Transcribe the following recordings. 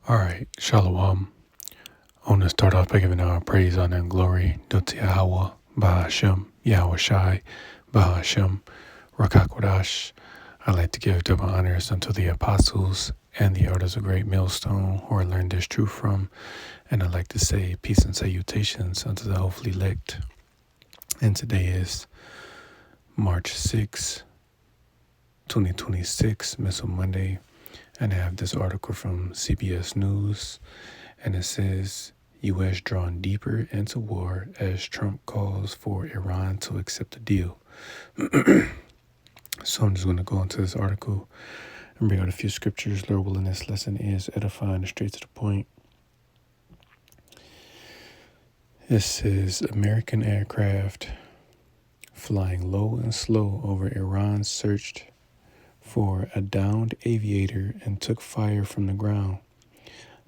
All right, Shalom. I want to start off by giving our praise, honor, and glory due to Yahweh, Bahashem, Yahweh Shai, Bahashem, Rakakwadash. I'd like to give double honors unto the apostles and the elders of Great Millstone who I learned this truth from. And I'd like to say peace and salutations unto the hopefully elect. And today is March 6, 2026, Missile Monday. And I have this article from CBS News, and it says, U.S. drawn deeper into war as Trump calls for Iran to accept the deal. So I'm just going to go into this article and bring out a few scriptures. Lord willing, this lesson is edifying and straight to the point. It says, American aircraft flying low and slow over Iran searched for a downed aviator and took fire from the ground.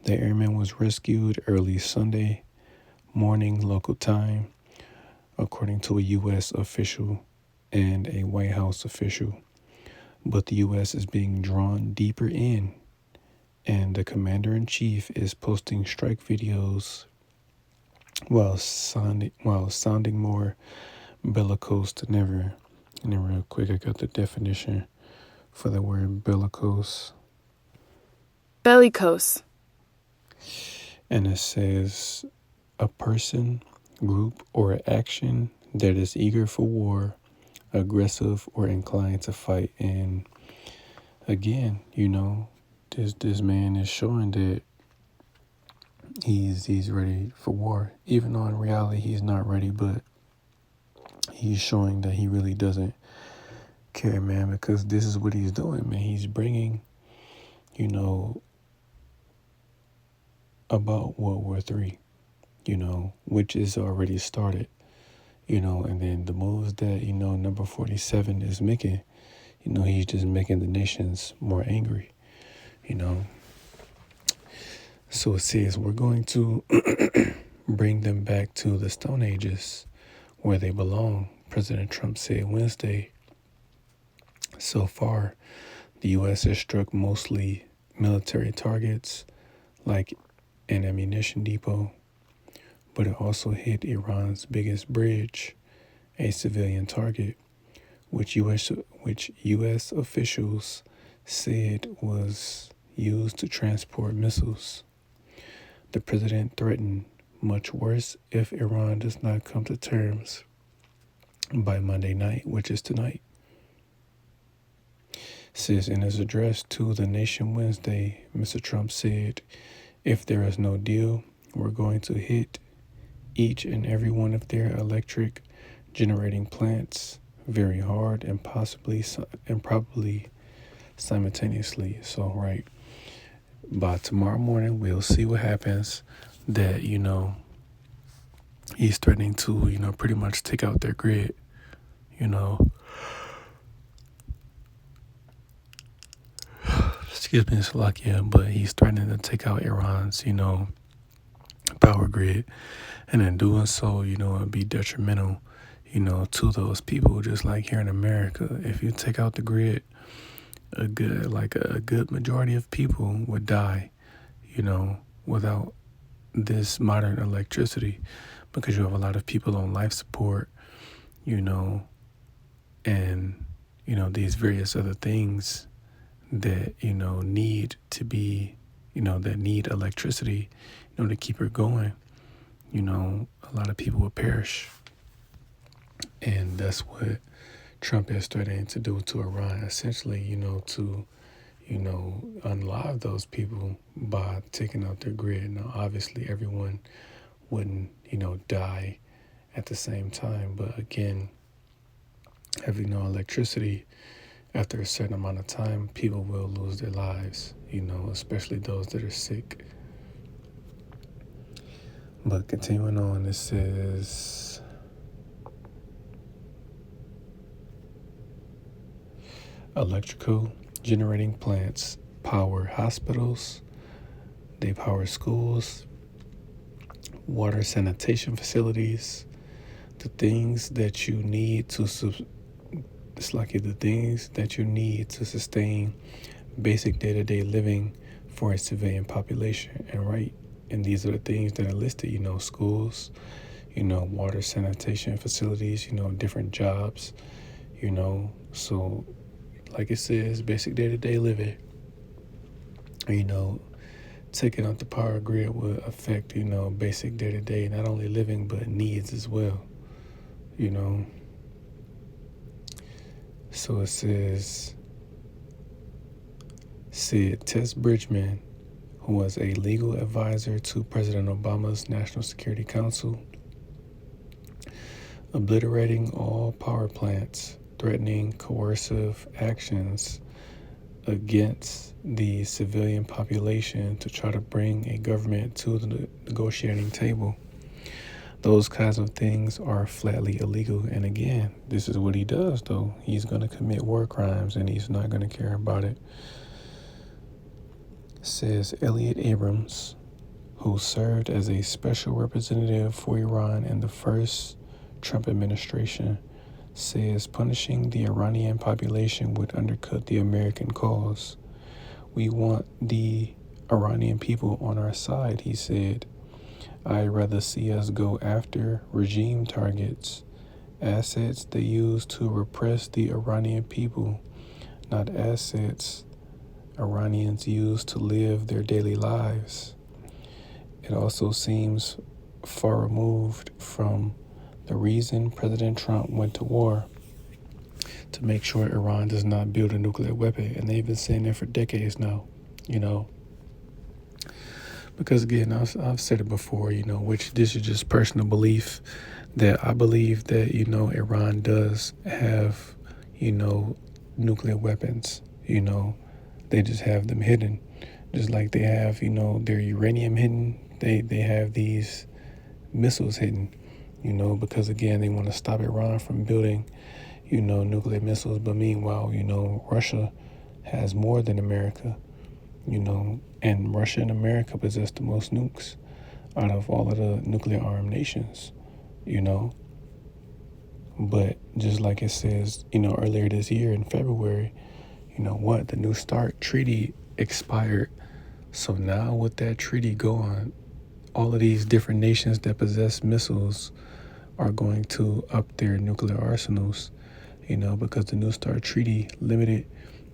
The airman was rescued early Sunday morning local time, according to a U.S. official and a White House official. But the U.S. is being drawn deeper in, and the commander-in-chief is posting strike videos while sounding more bellicose than ever. And then real quick, I got the definition for the word bellicose. Bellicose. And it says, a person, group, or action that is eager for war, aggressive, or inclined to fight. And again, this man is showing that he's ready for war, even though in reality he's not ready, but he's showing that he really doesn't care, man, because this is what he's doing, man. He's bringing, about World War III, which is already started, and then the moves that, number 47 is making, he's just making the nations more angry, So it says we're going to bring them back to the Stone Ages where they belong, President Trump said Wednesday. So far, the U.S. has struck mostly military targets like an ammunition depot, but it also hit Iran's biggest bridge, a civilian target, which U.S. officials said was used to transport missiles. The president threatened much worse if Iran does not come to terms by Monday night, which is tonight. Says in his address to the nation Wednesday, Mr. Trump said, if there is no deal, we're going to hit each and every one of their electric generating plants very hard and probably simultaneously. So, right, by tomorrow morning, we'll see what happens. That, he's threatening to, pretty much take out their grid, Excuse me, Slovakia, but he's threatening to take out Iran's, power grid. And in doing so, it'd be detrimental, to those people, just like here in America. If you take out the grid, a good majority of people would die, without this modern electricity, because you have a lot of people on life support, and, these various other things that, need to be, that need electricity, to keep her going. A lot of people will perish. And that's what Trump is threatening to do to Iran, essentially, to, unlive those people by taking out their grid. Now, obviously, everyone wouldn't, die at the same time. But again, having no electricity, after a certain amount of time, people will lose their lives, especially those that are sick. But continuing on, it says, electrical generating plants power hospitals, they power schools, water sanitation facilities, the things that you need to sustain basic day-to-day living for a civilian population. And right, and these are the things that are listed, schools, water sanitation facilities, different jobs, so like it says, basic day-to-day living, you know, taking out the power grid will affect, basic day-to-day, not only living, but needs as well, you know. So it said Tess Bridgman, who was a legal advisor to President Obama's National Security Council, obliterating all power plants, threatening coercive actions against the civilian population to try to bring a government to the negotiating table. Those kinds of things are flatly illegal. And again, this is what he does, though. He's going to commit war crimes and he's not going to care about it. Says Elliot Abrams, who served as a special representative for Iran in the first Trump administration, says punishing the Iranian population would undercut the American cause. We want the Iranian people on our side, he said. I'd rather see us go after regime targets, assets they use to repress the Iranian people, not assets Iranians use to live their daily lives. It also seems far removed from the reason President Trump went to war, to make sure Iran does not build a nuclear weapon. And they've been saying that for decades now, Because again, I've said it before, which this is just personal belief, that I believe that, Iran does have, nuclear weapons, they just have them hidden. Just like they have, their uranium hidden, they have these missiles hidden, because again, they want to stop Iran from building, nuclear missiles. But meanwhile, Russia has more than America, and Russia and America possess the most nukes out of all of the nuclear armed nations, But just like it says, earlier this year in February, the New START treaty expired. So now with that treaty going, all of these different nations that possess missiles are going to up their nuclear arsenals, because the New START treaty limited,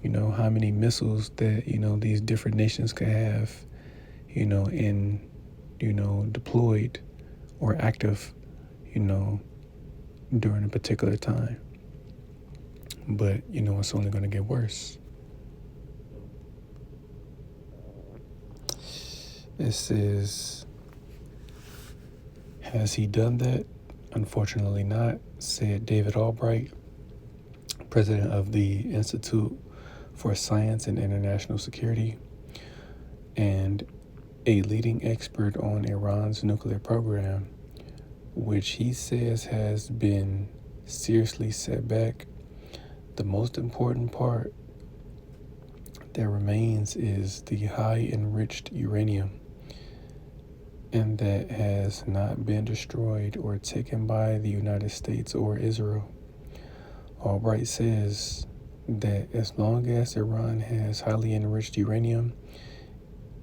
how many missiles that, these different nations could have, in, deployed or active, during a particular time. But, it's only going to get worse. It says, has he done that? Unfortunately not, said David Albright, president of the Institute for Science and International Security, and a leading expert on Iran's nuclear program, which he says has been seriously set back. The most important part that remains is the high enriched uranium, and that has not been destroyed or taken by the United States or Israel. Albright says that as long as Iran has highly enriched uranium,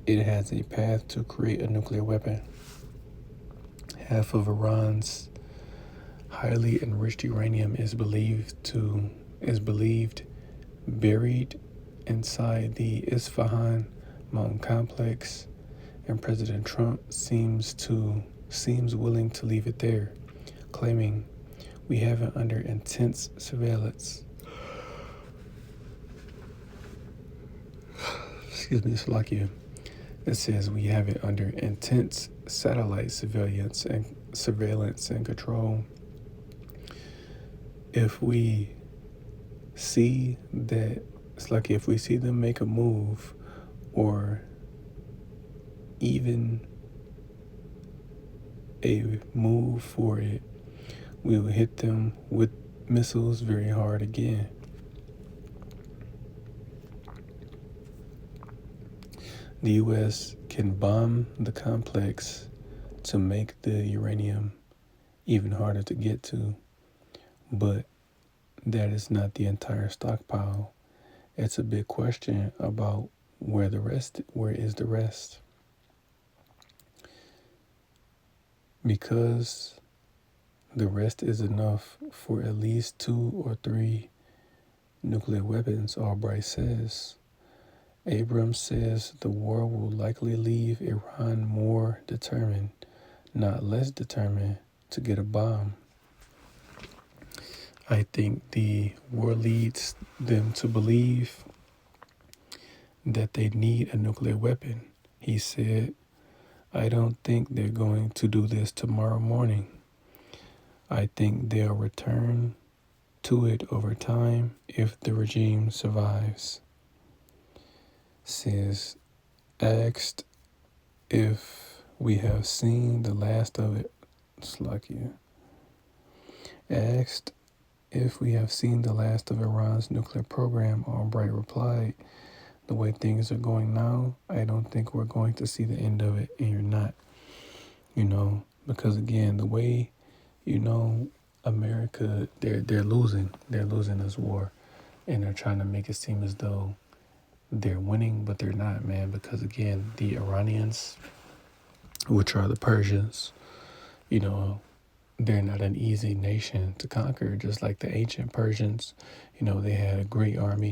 it has a path to create a nuclear weapon. Half of Iran's highly enriched uranium is believed buried inside the Isfahan mountain complex, and President Trump seems willing to leave it there, claiming we have it under intense surveillance. Excuse me, Slovakia. It says we have it under intense satellite surveillance and control. If we see that, it's like if we see them make a move or even a move for it, we will hit them with missiles very hard again. The U.S. can bomb the complex to make the uranium even harder to get to, but that is not the entire stockpile. It's a big question about Where is the rest? Because the rest is enough for at least 2 or 3 nuclear weapons, Albright says. Abrams says the war will likely leave Iran more determined, not less determined, to get a bomb. I think the war leads them to believe that they need a nuclear weapon. He said, I don't think they're going to do this tomorrow morning. I think they'll return to it over time if the regime survives. Says, asked if we have seen the last of it. Slakia. Asked if we have seen the last of Iran's nuclear program, Albright replied, the way things are going now, I don't think we're going to see the end of it, and you're not. Because again, the way, America, they're losing. They're losing this war. And they're trying to make it seem as though they're winning, but they're not, man. Because again, the Iranians, which are the Persians, they're not an easy nation to conquer, just like the ancient Persians. They had a great army.